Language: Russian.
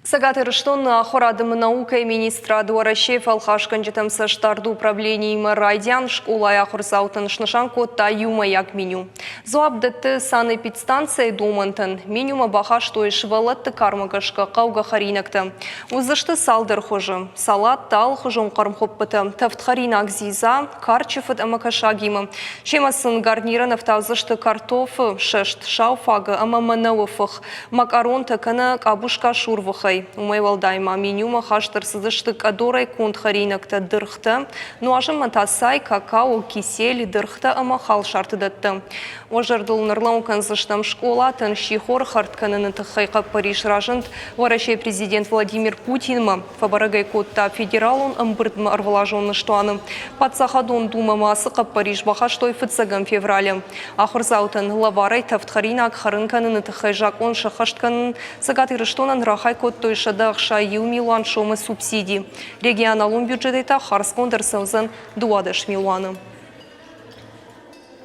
Сагатырыштон хорадым наука министра Дуарашев алхашкан жетімсі штарды управлениймі райдян школая құрсаутын шнышан котта юма як меню. Зуабдытты саны підстанция думантын. Менюма баха штой швалатты кармагашка қауға харинакты. Узышты салдыр хожы. Салат тал хожон қармхоппыты. Тафтхаринак зиза, карчефыт амакашагимы. Шемасын гарнирын автазышты картофы, шешт, шауфагы, амаманауыфых. Макарон тыкыны кабушка шурвыхай. Умайвалдайма менюма хаштырсызышты кадорай кунт харинакта дырхта. Нуашым матасай, какао, кисель, дырхта амахал шартыдатты. Ожардыл нырлаукан зыштам школа, тын шихор хартканын тыхайқа Париж ражынт. Варашей президент Владимир Путинма. Фабарагай котта федералун амбырдма арвалажонны штуаны. Патсахадон дума масықа Париж бахаштой фыцаган феврале. Ахырзаутын лаварай тафтхаринак харынканын тыхайжак он шахаштканын сагатырыштонан рахай коттой шадах шаю милуан шомы субсидий. Регионалун бюджетета харскондыр сылзын 20 милуаны.